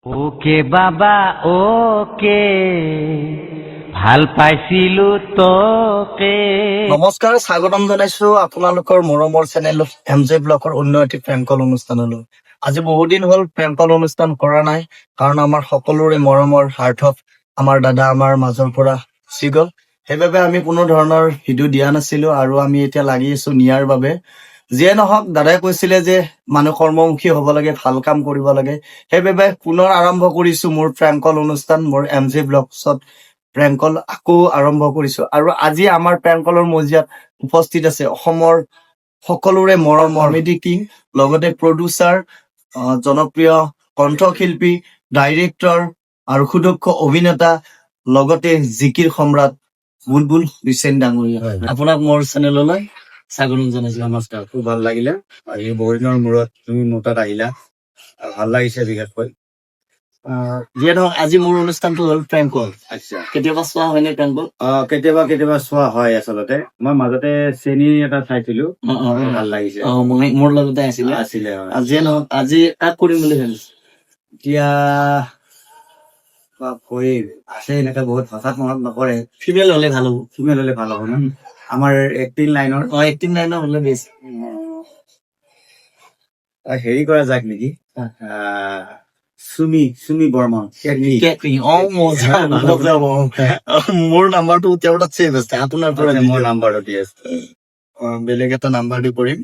Okay বাবা okay ভাল পাইছিলো তোকে। নমস্কাৰ, স্বাগতম জনাইছো আপোনালোকৰ মৰমৰ চেনেল MJ ব্লগৰ অন্য এটি প্ৰেম কল অনুষ্ঠানলৈ। আজি বহুদিন হ'ল প্ৰেম কল অনুষ্ঠান কৰা নাই, কাৰণ আমাৰ সকলোৰে মৰমৰ সাৰ্থক আমাৰ দাদা আমাৰ মাজৰ পৰা গুচি গ'ল। সেইবাবে আমি কোনো ধৰণৰ ভিডিঅ' দিয়া নাছিলো আৰু আমি এতিয়া লাগি আছো নিয়াৰ বাবে। যিয়ে নহওক, দাদাই কৈছিলে যে মানুহ কৰ্মমুখী হ'ব লাগে, ভাল কাম কৰিব লাগে। সেইবাবে পুনৰ আৰম্ভ কৰিছো মোৰ প্ৰেম কল অনুষ্ঠান, মোৰ MJ ব্লগছত প্ৰেম কল আকৌ আৰম্ভ কৰিছো। আৰু আজি আমাৰ প্ৰেম কলৰ মজিয়াত উপস্থিত আছে অসমৰ সকলোৰে মৰমৰ কমেডি কিং, লগতে প্ৰডিউচাৰ, জনপ্ৰিয় কণ্ঠশিল্পী, ডাইৰেক্টৰ আৰু সুদক্ষ অভিনেতা, লগতে জিকিৰ সম্ৰাট বুলবুল হুছেইন ডাঙৰীয়া। আপোনাক মোৰ চেনেললৈ স্বাগতম জনাইছো। নমস্কাৰ, খুব ভাল লাগিলে। আজি বহুদিনৰ মূৰত তুমি মোৰ তাত আহিলা, ভাল লাগিছে বিশেষকৈ। যিয়ে নহওক, আজি মোৰ অনুষ্ঠানটো হ'ল প্ৰেম কল। আচ্ছা, কেতিয়াবা চোৱা হয়নে প্ৰেম কল? কেতিয়াবা কেতিয়াবা চোৱা হয়। আচলতে মই মাজতে চেনী এটা চাইছিলো, ভাল লাগিছে। মোৰ লগতে আছিলে। হয়। যিয়ে নহওক, আজি কাক কৰিম বুলি ভাবিছো? এতিয়া আছে এনেকে বহুত, হঠাৎ মনত নপৰে। ফিমেল হলে ভাল হ'ব। ফিমেল হলে ভাল হ'ব ন? আমাৰ এক্টিং লাইনৰ 18 হলে বেষ্ট। হেৰি কৰা যাক নেকি, চুমি বৰ্মন। মোৰ নাম্বাৰটো তেওঁৰ তাত ছেভ আছে, আপোনাৰ পৰা মোৰ নাম্বাৰটো দি আছে। বেলেগ এটা নাম্বাৰ দি কৰিম।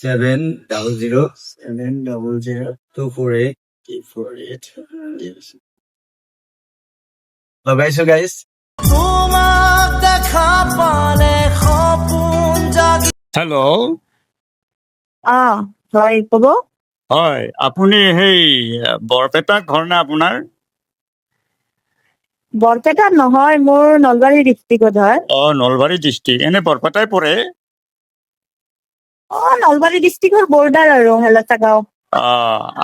700-700-248 লগাইছো গাইজ। হেল্ল', হয় ক'ব। হয়, আপুনি সেই বৰপেটাত ঘৰ নে আপোনাৰ? বৰপেটাত নহয়, মোৰ নলবাৰী ডিষ্ট্ৰিক্টত হয়। নলবাৰী ডিষ্ট্ৰিক্ট, এনে বৰপেটাই পৰে। নলবাৰী ডিষ্ট্ৰিক্টৰ বৰ্ডাৰ আৰু হেলচা গাঁও।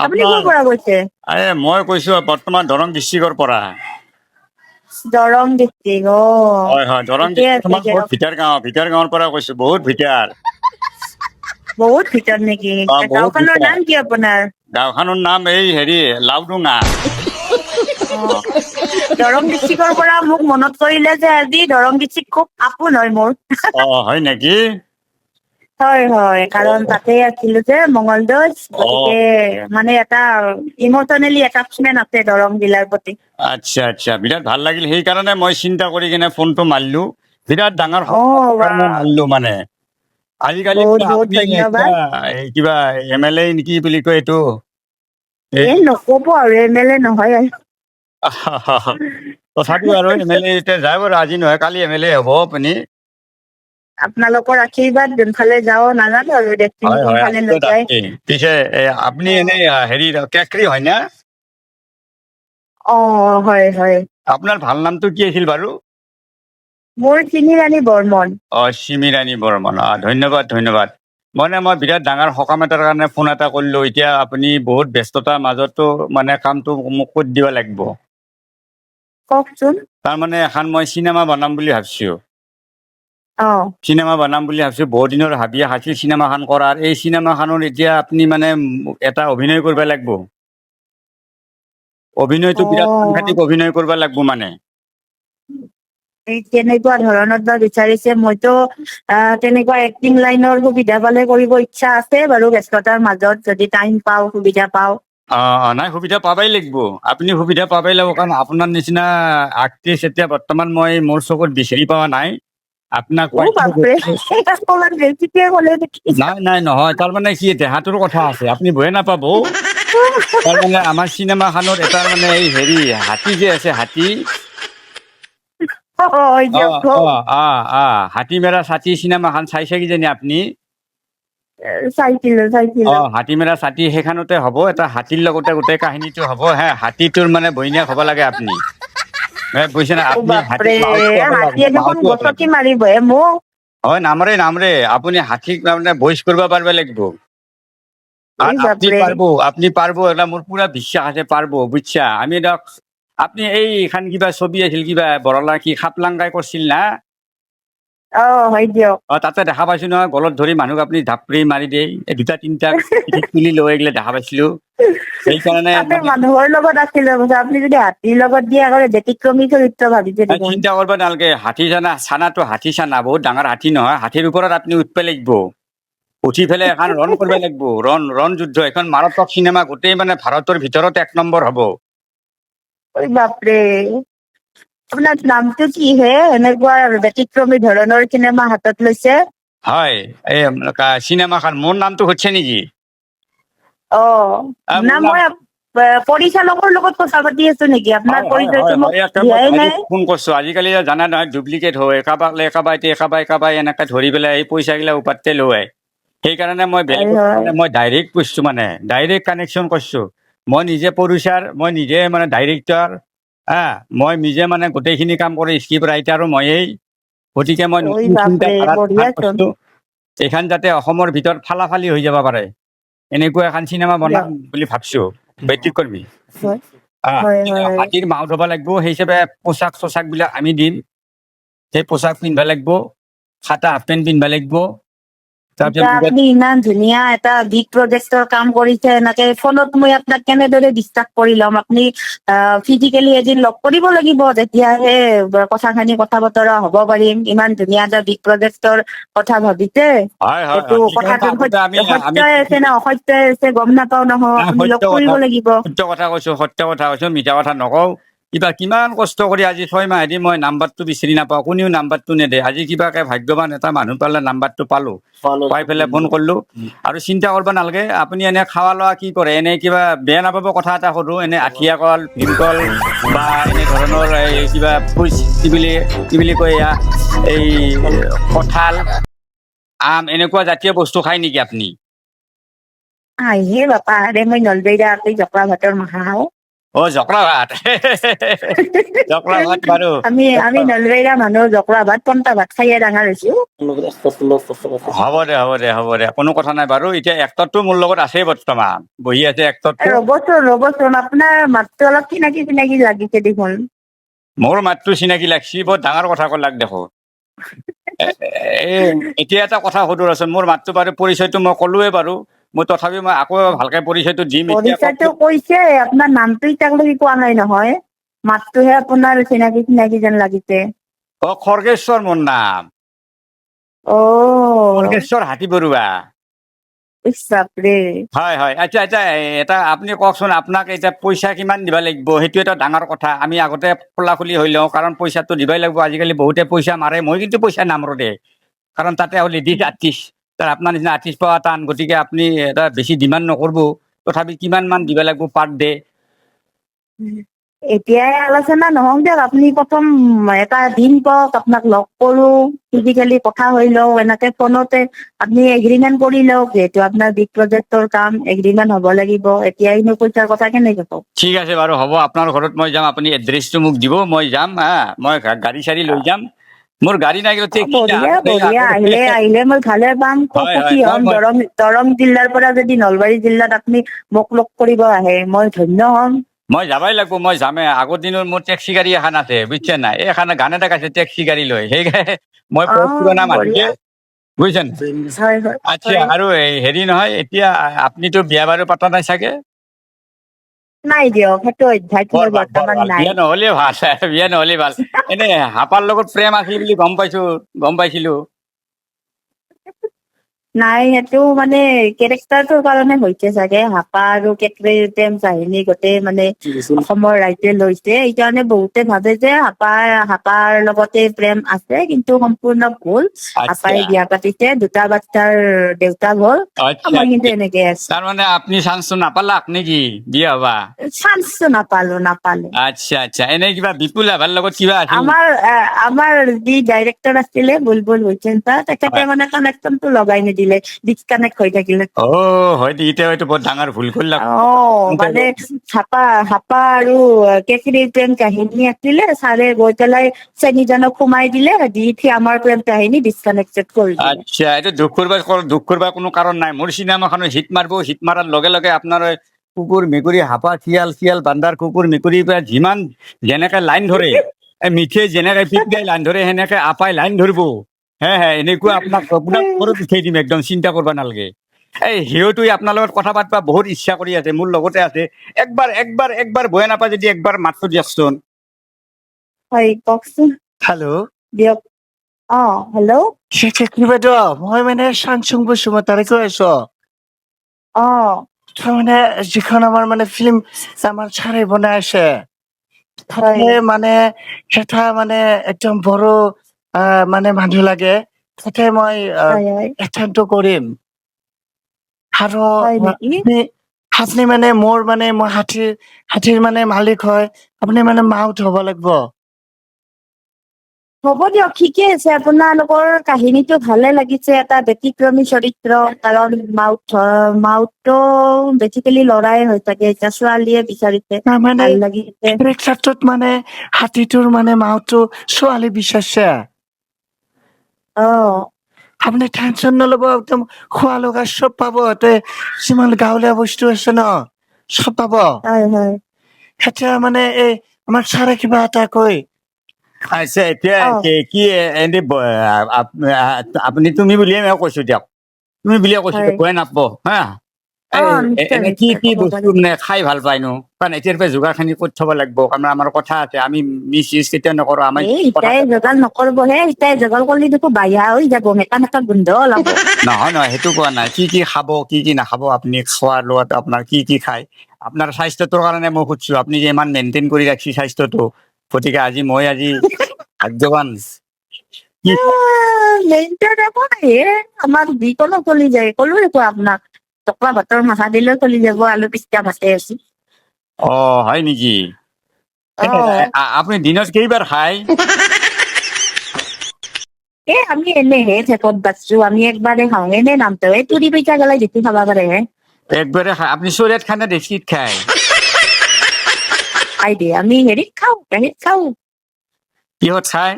আপুনি আপোনাৰ ক'ৰ পৰা কৈছে? মই কৈছো বৰ্তমান দৰং ডিষ্ট্ৰিক্টৰ পৰা। দৰং ডিষ্ট্ৰিক্ট। হয় হয়, দৰং ঠিকে ডিষ্ট্ৰিক্ট আছে দিয়ক। ভিতৰ গাঁৱৰ পৰা কৈছো, বহুত ভিতৰ। বহুত ভিতৰত নেকি? বহুত গাঁওখনৰ ভিতৰ। নাম কি আপোনাৰ? গাঁওখনৰ নাম এই লাউডুঙা। দৰং ডিষ্ট্ৰিক্টৰ পৰা মোক মনত কৰিলে যে আজি দৰং ডিষ্ট্ৰিক্ট খুব আপোন হয় মোৰ। হয় নেকি? হয় হয়, কাৰণ তাতে আছিলো যে মঙলদৈত, গতিকে মানে এটা ইমোচনেলি এটাচমেন্ট আছে দৰং জিলাৰ প্ৰতি। আচ্ছা আচ্ছা, বিৰাট ভাল লাগিল। সেইকাৰণে মই চিন্তা কৰি কিনে ফোনটো মাৰিলো। বিৰাট ডাঙৰ বা কাৰণে মাৰিলো মানে। আজিকালি বহুত বহুত আপুনি ধন্যবাদ। কিবা MLA নেকি বুলি কয় এইটো? নকব আৰু MLA নহয় আৰু। তথাপিও আৰু MLA এতিয়া যায় বাৰু, আজি নহয় কালি MLA হ'ব আপুনি। আপোনালোকৰ আশীৰ্বাদ যোনফালে যাও নাজানো আৰু ডেষ্টিনি হয় হয়, কোনফালে লৈ আশীৰ্বাদ যায়। আছে। পিছে আপুনি এনে হেৰি কেকৰি হয় না? হয় হয়। আপোনাৰ ভাল নামটো কি আছিল বাৰু? মোৰ চিনিৰাণী বৰ্মন। চিমিৰাণী বৰ্মন। ধন্যবাদ ধন্যবাদ। মই বিৰাট ডাঙৰ সকাম এটাৰ কাৰণে ফোন এটা কৰিলো। এতিয়া আপুনি বহুত ব্যস্ততাৰ মাজতো মানে কামটো মোক কৰি দিব লাগিব। কওকচোন। তাৰমানে এখন মই চিনেমা বনাম বুলি ভাবিছো। অ'। চিনেমা বনাম বুলি ভাবিছো, বহুত দিনৰ হাবি আছিল চিনেমাখন কৰাৰ। এই চিনেমাখনত এতিয়া আপুনি মানে এটা অভিনয় কৰিব লাগিব। অভিনয়টো বিৰাট সাংঘাতিক অভিনয় কৰিব লাগিব মানে। এই কেনেকুৱা ধৰণত বা বিচাৰিছে? মইতো তেনেকুৱা এক্টিং লাইনৰ সুবিধা পালে কৰিব ইচ্ছা আছে বাৰু, ব্যস্ততাৰ মাজত যদি টাইম পাওঁ, সুবিধা পাওঁ। নাই, সুবিধা পাবই লাগিব। আপুনি সুবিধা পাবই লাগিব, কাৰণ আপোনাৰ নিচিনা আৰ্টিষ্ট এতিয়া বৰ্তমান মই মোৰ চকুত বিচাৰি পোৱা নাই। আপোনাক বাপৰে, অকমান বেছিকে ক'লে নেকি? নাই নহয়, তাৰমানে কি দেহাটোৰ কথা আছে, আপুনি ভয়ে নাপাব। তাৰমানে আমাৰ চিনেমাখনত এটা মানে এই হেৰি হাতী যে আছে, হাতী। দিয়ক কওক। হাতী মেৰা ছাতি চিনেমাখন চাইছে কিজানি আপুনি? চাইছিলো। হাতী মেৰা ছাতি সেইখনতে হ'ব। এটা হাতীৰ লগতে গোটেই কাহিনীটো হ'ব। হাতীটোৰ মানে বইনীয়েক হ'ব লাগে আপুনি। বুজিছে না? আপুনি হাতীক বাপৰে, মাউতটো হ'ব লাগিব, হাতীয়ে দেখোন মাউতটো হ'ব গছকি লাগিব। মাৰিবহে মোক। হয়, নামৰে আপুনি হাতীক মানে ভইচ কৰিব পাৰিব লাগিব। এই আপনি বাপৰে। পাৰবো এটা মোৰ পুৰা বিশ্বাস আছে, পাৰবো বুঝছা। আমি ধৰক আপনি এইখান কিবা ছবি আছিল, কিবা বৰলা কি খাপলাংগাই কৰিছিল না? হয় দিয়ক। তাতে দেখা পাইছো নহয় গলত ধৰি মানুহক আপুনি ধাপৰি মাৰি দিয়ে এই দুটা তিনিটা পিঠিত তুলি লৈ এইগিলা দেখা পাইছিলো সেইকাৰণে তাতে মানে মানুহৰ লগত আছিলে বোধ আপুনি যদি হাতীৰ লগত দিয়ে আগতে ব্যতিক্ৰমী চৰিত্ৰ ভাবিছে দেখোন। চিন্তা কৰিব নালাগে হাতী চানাটো হাতী চানা বহুত ডাঙৰ হাতী নহয় হাতীৰ ওপৰত আপুনি উঠব লাগিব উঠি পেলাই এখন ৰণ কৰিব লাগিব ৰণ যুদ্ধ এখন মাৰাত্মক চিনেমা গোটেই মানে ভাৰতৰ ভিতৰত 1 নম্বৰ হ'ব। ঐ বাপৰে, আপোনাৰ নামটো কি হে এনেকুৱা ব্যতিক্ৰমী ধৰণৰ চিনেমা হাতত লৈছে? হয় এই চিনেমাখন মোৰ নামটো সুধিছে নেকি? না মোৰ নাম মই পৰিচালকৰ লগত কথা পাতি আছো নেকি? আপোনাৰ হয় হয় পৰিচয়টো হয় মোক হয় ইয়াতে মই দিয়াই নাই। ডাইৰেক্ট ফোন কৰিছো আজিকালি জানা নহয় ডুপ্লিকেট হয় একাবাই এনেকে ধৰি পেলাই এই পইচাগিলা উপাতে লয় সেইকাৰণে মই হয় বেলেগত হয় মানে মই ডাইৰেক্ট কৈছো মানে ডাইৰেক্ট কানেকশ্যন কৰিছো মই নিজে প্ৰডিউচাৰ মই নিজে মানে ডাইৰেক্টৰ মই নিজে মানে গোটেইখিনি কাম কৰি স্ক্ৰিপ্ট ৰাইটাৰো ময়েই গতিকে মই ঐ নতুন চিন্তা বাপৰে ধাৰাত ভাল বঢ়িয়াচোন। পাইছো এইখন যাতে অসমৰ ভিতৰত ফালাফালি হৈ যাব পাৰে এনেকুৱা এখন চিনেমা বনাম বুলি ভাবছো বেটিক কৰিবি হয় হয় হয়। হাতীৰ মাউত হ'ব লাগিব সেই হিচাপে পোচাক বিলাক আমি দিম সেই পোচাক পিন্ধিব লাগিব খাটা হাফ পেণ্ট পিন্ধিব লাগিব এতিয়া তাৰপিছত আপুনি ইমান ধুনীয়া এটা বিগ প্ৰজেক্টৰ কাম কৰিছে এনেকে ফোনত মই আপোনাক কেনেদৰে বিশ্বাস কৰি ল'ম আপুনি ফিজিকেলি এদিন লগ কৰিব লাগিব তেতিয়াহে কথাখিনি কথা বতৰা হ'ব পাৰিম ইমান ধুনীয়া এটা বিগ প্ৰজেক্টৰ কথা ভাবিছে হয় হয় এইটো হয় সেইকাৰণে কথাটো আগতে আমি সত্যই আছে নে অসত্যই আছে গম নাপাও নহয় আপুনি লগ কৰিব লাগিব। সত্য কথা কৈছো মিছা কথা নকওঁ কিমান কষ্ট কৰি আজি 6 মাহেদি মই নাম্বাৰটো বিচাৰি নাপাওঁ কোনেও নাম্বাৰটো নেদে আজি কিবাকে ভাগ্যৱান এটা মানুহ পালে নাম্বাৰটো পালো পাই পেলাই ফোন কৰিলো আৰু চিন্তা কৰিব নালাগে আপুনি এনে খাৱা লোৱা কি কৰে এনে কিবা বেয়া নাপাব কথা এটা সোধো এনে আঠিয়া কল ভীমকল বা এনে ধৰণৰ এই কিবা ফ্ৰুইটছ কি বুলি কয় এয়া এই কঁঠাল আম এনেকুৱা জাতীয় বস্তু খায় নেকি আপুনি? আহে বাপা আৰে মই নলবেইৰা জকৰা ভাতৰ মাহা খাওঁ। জকৰা ভাত জকৰা ভাত বাৰু আমি নলবেইৰা মানুহ জকৰা ভাত পন্তা ভাত খাইয়ে ডাঙৰ হৈছো। হ'ব দে কোনো কথা নাই বাৰু এতিয়া এক্টৰটো মোৰ লগত আছেই বৰ্তমান বহি আছে এক্টৰটো ৰ'বচোন আপোনাৰ মাতটো অলপ চিনাকি লাগিছে দেখোন। মোৰ মাতটো চিনাকি লাগছি বৰ ডাঙৰ কথা ক'লাক দেখোন এতিয়া এটা কথা সুধো ৰচোন মোৰ মাতটো বাৰু পৰিচয়টো মই ক'লোৱে বাৰু মই তথাপিও মই আকৌ ভালকে পৰিচয়টো দিম এতিয়া পৰিচয়টো কৈছে আপোনাৰ নামটো এতিয়ালৈকে কোৱা নাই নহয় মাতটোহে আপোনাৰ চিনাকি যেন লাগিছে। খৰ্গেশ্বৰ মোৰ নাম অ' খৰ্গেশ্বৰ হাতী বৰুৱা। ইছ বাপৰে। হয় আচ্ছা এটা আপুনি কওকচোন আপোনাক এতিয়া পইচা কিমান দিব লাগিব সেইটো এটা ডাঙৰ কথা আমি আগতে খোলাখুলি হৈ লওঁ কাৰণ পইচাটো দিবই লাগিব আজিকালি বহুতে পইচা মাৰে মই কিন্তু পইচা নামাৰো দে কাৰণ তাতে হ'ল লেডিজ আৰ্টিষ্ট আপোনাৰ নিচিনা আৰ্টিষ্ট পোৱা টান গতিকে আপুনি এটা বেছি ডিমাণ্ড নকৰিব তথাপি কিমান মান দিব লাগিব পাৰ ডে? এতিয়াই আলোচনা নহওক দিয়ক আপুনি প্ৰথম এটা দিন কওক আপোনাক লগ কৰো ফিজিকেলি কথা হৈ লওঁ এনেকে ফোনতে আপুনি এগ্ৰিমেণ্ট কৰি লওক যিহেতু আপোনাৰ বিগ প্ৰজেক্টৰ কাম এগ্ৰিমেণ্ট হ'ব লাগিব এতিয়াইনো পইচাৰ কথা কেনেকে কওক। ঠিক আছে বাৰু হ'ব আপোনাৰ ঘৰত মই যাম আপুনি এড্ৰেছটো মোক দিব মই যাম মই গাড়ী চাড়ী লৈ যাম মোৰ গাড়ী নাই বঢ়িয়া আহিলে মই ভালে পাম হয় সুখী মই হম মই দৰং জিলাৰ পৰা যদি নলবাৰী জিলাত আপুনি মোক লগ কৰিব আহে মই ধন্য হম। মই যাবই লাগিব মই যামেই আগৰ দিনৰ মোৰ টেক্সি গাড়ী এখন আছে বুজিছে নাই এইখন গান এটা গাইছে টেক্সি গাড়ী লৈ সেইকাৰণে মই অ বহুত পুৰণা মানুহ যে বঢ়িয়া বুজিছে হয় হয় আচ্ছা হয় আৰু হেৰি নহয় এতিয়া আপুনিতো বিয়া বাৰু পতা নাই চাগে? নাই দিয়ক সেইটো অভ্যাস মোৰ বৰ বৰ্তমান ভাল নাই। বিয়া নহ'লে ভাল এনে হাপাৰ লগত প্ৰেম আছিল বুলি গম পাইছিলো। নাই সেইটো মানে কেৰেক্টাৰটোৰ কাৰণে হৈছে চাগে হাপা আৰু কেকৰিৰ প্ৰেম কাহিনী গোটেই মানে অসমৰ ৰাইজে লৈছে এইকাৰণে বহুতে ভাবে যে হাপাৰ লগতে প্ৰেম আছে কিন্তু সম্পূৰ্ণ ভুল হাপাই আচ্ছা বিয়া পাতিছে দুটা বাচ্চাৰ দেউতাক হ'ল আচ্ছা মই কিন্তু এনেকে আছো। তাৰমানে আপুনি চান্সটো নাপালাক নেকি বিয়া হবা? চান্সটো নাপালো। আচ্ছা এনেই কিবা বিপুল ৰাভাৰ লগত কিবা আছিল আমাৰ যি ডাইৰেক্টৰ আছিলে বুলবুল হুছেইন তেখেতে হয় মানে কানেকচনটো লগাই নিদিলে ডিচকানেক্ট হৈ থাকিলে। হয় নেকি এতিয়া এইটো বৰ ডাঙৰ ভুল কৰিলাক মানে হাপা আৰু কেকৰিৰ প্ৰেম কাহিনী আছিলে ছাৰে গৈ পেলাই চেনীজনক সোমাই দিলে দি আমাৰ প্ৰেম কাহিনী ডিচকানেক্টেড কৰি দিলে। আচ্ছা এইটো দুখ কৰিব কোনো কাৰণ নাই মোৰ চিনেমাখনো হিট মাৰিব হিট মাৰাৰ লগে লগে আপোনাৰ কুকুৰ মেকুৰী হাপা শিয়াল বান্দাৰ কুকুৰ মেকুৰীৰ পৰা যিমান যেনেকে লাইন ধৰে মিঠে যেনেকে পিট গাই লাইন ধৰে সেনেকে আপাই লাইন ধৰিব এনেকুৱা আপোনাক ঘৰত উঠাই দিম, একদম চিন্তা কৰিব নালাগে। এই সিহঁতে আপোনাৰ লগত কথা পাতিবা বহুত ইচ্ছা কৰি আছে, মোৰ লগতে আছে। একবাৰ বয়া নাপায় যদি একবাৰ মাতটো দিয়কচোন। হয় কওকচোন। হেল্ল' দিয়ক। হেল্ল'। চেক্ৰী বাইদেউ, মই মানে চাংচুং বসুমতাৰী কৈ আছো। তাৰমানে যিখন আমাৰ মানে ফিল্ম আমাৰ ছাৰে বনাই আছে, তাতে হয় মানে এটা মানে একদম বড় মানে মানুহ লাগে, তাতে মই হয় হয় এটেণ্ডটো কৰিম। আৰু হয় নেকি? আপুনি মানে মই হাতীৰ মানে মালিক হয়, আপুনি মানে মাউথ হ'ব লাগিব। হ'ব দিয়ক, ঠিকে আছে। আপোনালোকৰ কাহিনীটো ভালে লাগিছে, এটা ব্যতিক্ৰমী চৰিত্ৰ। কাৰণ মাউথটো বেচিকেলি লৰাই হৈ থাকে, এতিয়া ছোৱালীয়ে বিচাৰিছে, তাৰমানে ভাল লাগিছে। কেৰেক্টাৰটোত মানে হাতীটোৰ মানে মাউথটো ছোৱালী বিচাৰিছে। অ আপুনি টেনচন নল'ব, একদম খোৱা লগা চব পাব। তাতে যিমান গাঁৱলীয়া বস্তু আছে ন, চব পাব। হয় হয় এতিয়া মানে এই আমাৰ ছাৰে কিবা এটা কয়। আচ্ছা, এতিয়া অ কি এনে আপুনি তুমি বুলিয়ে মই কৈছো দিয়ক, তুমি বুলিয়ে কৈছো হয় দিয়ক, ভয় নাপাব হা। নিশ্চয় এনে কি নিশ্চয় কি ক'ব বস্তু পাৰিম। মানে খাই ভাল পায়নো? কাৰণ এতিয়াৰ পৰা যোগাৰখিনি কৰি থব লাগিব, কাৰণ আমাৰ কথা আছে, আমি মিছ ইউজ কেতিয়াও নকৰো। আমি কথা ইটাই যোগাৰ নকৰিবহে, ইটাই যোগাৰ কৰিলে দেখো বাহিৰা হৈ যাব, মেকা মেকা গোন্ধ ওলাব। নহয় সেইটো কোৱা নাই, কি কি খাব কি কি নাখাব, আপুনি খোৱা লোৱাত আপোনাৰ কি কি খায়। আপোনাৰ স্বাস্থ্যটোৰ কাৰণে মই সুধিছো, আপুনি যে ইমান মেইনটেইন কৰি ৰাখিছে স্বাস্থ্যটো, গতিকে মই ভাগ্যৱান। কি আমাৰ যিকোনো চলি যায়, ক'লো দেখোন আপোনাক। টকা ভাতৰ মাথা দিলেও চলি যাব, আলু পিটিকা ভাতে আছে। হয় নেকি? অ আপুনি দিনত কেইবাৰ খায়? আমি এনেহে চেপত বাচছো, আমি একবাৰে খাওঁ, এনে নামটো এই তুৰি পইচা গেলাই যেতি খাবা পাৰে হে। একবাৰে খায়? আপুনি চৰিয়াত খায় নে দেশীত খায়? খাই দিয়ে, আমি হেৰিত খাওঁ, কাঁহীত খাওঁ। কিহত খায়?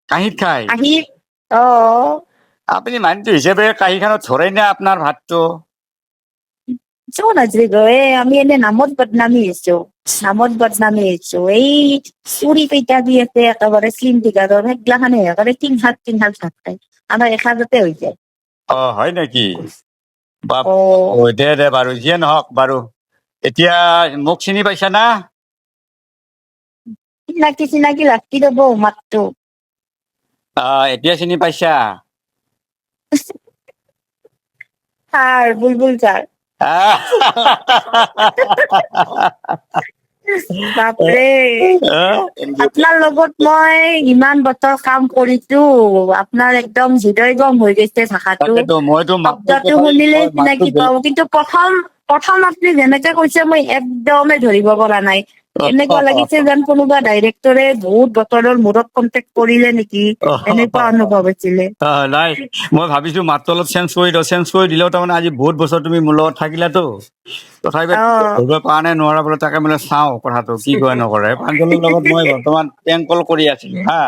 কাঁহীত খায়? কাঁহীত। আপুনি মানুহটো হিচাপে কাঁহীখনত ধৰে নে আপোনাৰ ভাতটো? আমি এনে নামত বদনামি হৈছো, এই চুৰি কেইটা দি আছে একেবাৰে শ্লিম ফিগাৰৰ, সেইগিলাখানে একেবাৰে তিন হাত ভাত খায়, আমাৰ এসাঁজতে হৈ যায়। হয় নেকি? অ দে বাৰু, যিয়ে নহওক বাৰু। এতিয়া মোক চিনি পাইছা না? চিনাকি লাগছি ৰ'ব মাতটো। এতিয়া চিনি পাইছা? বুলবুল ছাৰ। বাপৰে, আপোনাৰ লগত মই ইমান বছৰ কাম কৰিছো, আপোনাৰ একদম হৃদয়গম হৈ গৈছে ভাষাটো। তাকেতো মইতো মাতটোৰ শব্দটো কথাই শুনিলে মই মাতটো চিনাকি পাওঁ, কিন্তু প্ৰথম আপুনি যেনেকে কৈছে, মই একদমেই ধৰিব পৰা নাই। এনেকুৱা লাগিছে যেন কোনোবা ডাইৰেক্টৰে বহুত বছৰৰ মূৰত কন্টেক্ট কৰিলে নেকি, এনেকুৱা অনুভৱ হৈছিলে। নাই, মই ভাবিছো মাতটো অলপ চেঞ্জ কৰি দিলেও, তাৰমানে আজি বহুত বছৰ তুমি মোৰ লগত থাকিলাতো, তথাপি অ ধৰিব পৰা নাই, নোৱাৰা বোলে, তাকে মানে চাওঁ কথাটো কি কৰে নকৰে। প্ৰাঞ্জলৰ লগত মই বৰ্তমান প্ৰেংক কল কৰি আছিলো হা।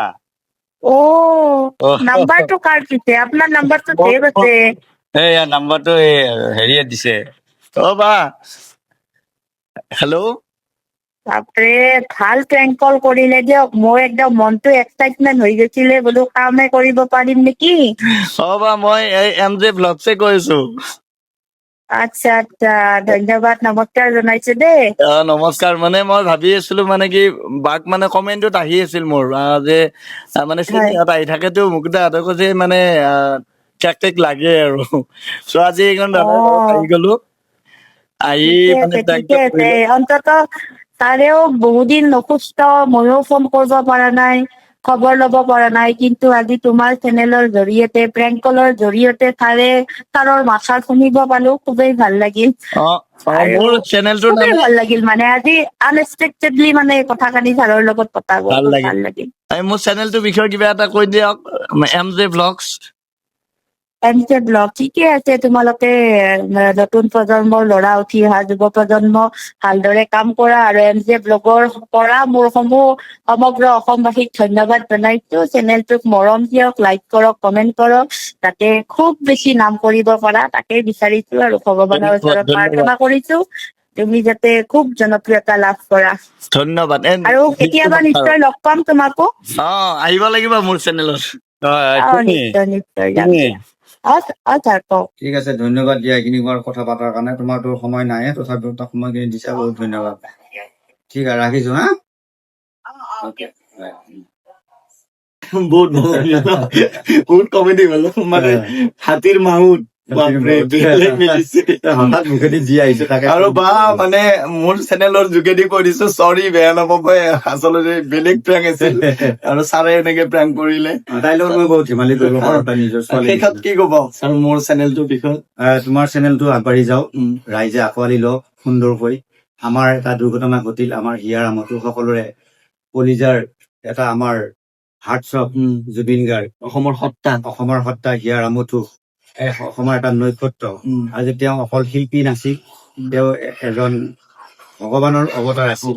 নাম্বাৰটো কাৰ পিছে? আপোনাৰ নাম্বাৰটো ছেভ আছে। ইয়াৰ নাম্বাৰটো হেৰিয়ে দিছে। বা হেল্ল'। বাপৰে, ভাল প্ৰেংক কল কৰিলে দিয়ক, মোৰ একদম মনটো এক্সাইটমেন্ট হৈ গৈছিলে, বোলো কামে কৰিব পাৰিম নেকি। মই এই MJ ব্লগছে কৈছো। আচ্ছা, ধন্যবাদ, নমস্কাৰ জনাইছো দেই। নমস্কাৰ। মানে মই ভাবি আছিলো মানে কি, বাক মানে কমেন্টত আহি আছিল মোৰ, যে মানে হয় চেনিহঁত আহি থাকেতো, মোক তাহাঁতে কৈছে মানে কেক লাগে আৰু। আজি এইখন অ দাদাৰ ঘৰত আহি গলো, আহি মানে ঠিকে প্ৰেংকটো আছে, কৰিলো। অন্তত তাৰেও বহুত দিন নসুস্থ, ময়ো ফোন কৰিব পৰা নাই, খবৰ লব পৰা নাই, কিন্তু আজি তোমাৰ চেনেলৰ জৰিয়তে, প্ৰেংক কলৰ জৰিয়তে ছাৰৰ মাথা শুনিব পালো, খুবেই ভাল লাগিল। আৰু মোৰ চেনেলটোৰ খুবেই নামে ভাল লাগিল, মানে আজি আনএক্সপেক্টেডলি মানে কথাখিনি ছাৰৰ লগত পতা গ'ল, খুব ভাল লাগিল। মোৰ চেনেলটোৰ বিষয়ে কিবা এটা কৈ দিয়ক, MJ ব্লগছ। MJ ব্লগ, ঠিকে আছে। তোমালোকে নতুন প্ৰজন্মৰ ল'ৰা, উঠি অহা যুৱ প্ৰজন্ম ভালদৰে কাম কৰা, আৰু MJ ব্লগৰ পৰা মোৰ সমগ্ৰ অসমবাসীক ধন্যবাদ জনাইছো। চেনেলটোক মৰম দিয়ক, লাইক কৰক, কমেন্ট কৰক, যাতে খুব বেছি নাম কৰিব পাৰা, তাকেই বিচাৰিছো, আৰু ভগৱানৰ ওচৰত ধন্যবাদ প্ৰাৰ্থনা কৰিছো, তুমি যাতে খুব জনপ্ৰিয়তা লাভ কৰা। ধন্যবাদ। আৰু কেতিয়াবা নিশ্চয় লগ পাম তোমাকো। আহিব লাগিব মোৰ চেনেলত। তুমি নিশ্চয় যাম তুমি দিয়া। ছাৰ কওক। ঠিক আছে, ধন্যবাদ দিয়া এইখিনি কোৱাৰ কথা পতাৰ কাৰণে। তোমাৰতো সময় নাই, তথাপিও তাক সময়খিনি দিছা, বহুত ধন্যবাদ। ঠিক আছে, ৰাখিছো হা। Okay. বহুত বহুত কমেডি হ'ল মানে হাতীৰ মাহুত বাপৰে, বেলেগ মিলিছে। হঠাৎ মুখেদি যি আহিছে তাকে আৰু বা মানে মোৰ চেনেলৰ যোগেদি কৈ দিছো, চৰি বেয়া নাপাব, আচলতে বেলেগ প্ৰেংক আছিল আৰু ছাৰে এনেকে প্ৰেংক কৰিলে। তাইৰ লগত মই বহুত ধেমালি কৰিব পাৰো, তাই নিজৰ ছোৱালী শেষত কি কব ছাৰ মোৰ চেনেলটোৰ বিষয়ে? তোমাৰ চেনেলটো আগবাঢ়ি যাওক, ৰাইজে আঁকোৱালি লওক সুন্দৰকৈ। আমাৰ এটা দুৰ্ঘটনা ঘটিল, আমাৰ হিয়াৰ আমঠু সকলোৰে কলিজাৰ এটা আমাৰ হাৰ্টছপ জুবিন গাৰ্গ, অসমৰ সত্তা। অসমৰ সত্তা হিয়াৰ আমঠু, অসমৰ এটা নৈপথ্য। আজি তেওঁ অকল শিল্পী নাছিল, তেওঁ এজন ভগৱানৰ অৱতাৰ আছিল।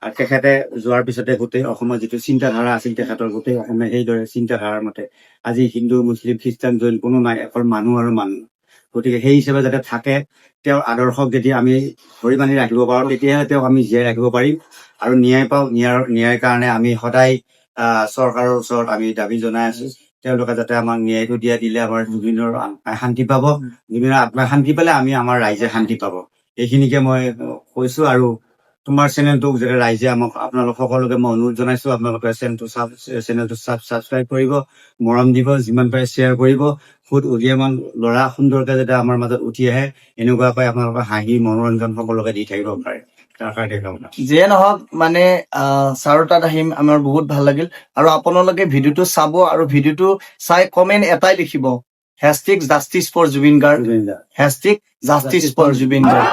আৰু তেখেতে যোৱাৰ পিছতে গোটেই অসমৰ যিটো চিন্তাধাৰা আছিল, তেখেতৰ গোটেই অসমে সেইদৰে চিন্তাধাৰাৰ মতে আজি হিন্দু মুছলিম খ্ৰীষ্টান জৈন কোনো নাই, অকল মানুহ আৰু মানুহ। গতিকে সেই হিচাপে যাতে থাকে, তেওঁৰ আদৰ্শক যদি আমি ধৰি বান্ধি ৰাখিব পাৰোঁ, তেতিয়াহে তেওঁক আমি জীয়াই ৰাখিব পাৰিম আৰু ন্যায় পাওঁ। ন্যায়ৰ কাৰণে আমি সদায় চৰকাৰৰ ওচৰত আমি দাবী জনাই আছো, তেওঁলোকে যাতে আমাক ন্যায়টো দিলে আমাৰ জুবিনৰ আত্মাই শান্তি পাব, জুবিনৰ আত্মাই শান্তি পালে আমি আমাৰ ৰাইজে শান্তি পাব। এইখিনিকে মই কৈছো। আৰু তোমাৰ চেনেলটোক যাতে ৰাইজে আমাক, আপোনালোক সকলোকে মই অনুৰোধ জনাইছো, আপোনালোকে চেনেলটো ছাবস্ক্ৰাইব কৰিব, মৰম দিব, যিমান পাৰে শ্বেয়াৰ কৰিব। খুদ উদীয়মান ল'ৰা সুন্দৰকে যাতে আমাৰ মাজত উঠি আহে, এনেকুৱাকৈ আপোনালোকে হাঁহি মনোৰঞ্জন সকলোকে দি থাকিব পাৰে, তাৰ কাৰণে ধন্যবাদ। যিয়ে নহওক মানে ছাৰৰ তাত আহিম, আমাৰ বহুত ভাল লাগিল। আৰু আপোনালোকে ভিডিঅ'টো চাব আৰু ভিডিঅ'টো চাই কমেণ্ট এটাই লিখিব, #justice for Zubeen Garg, #justice for Zubeen Garg.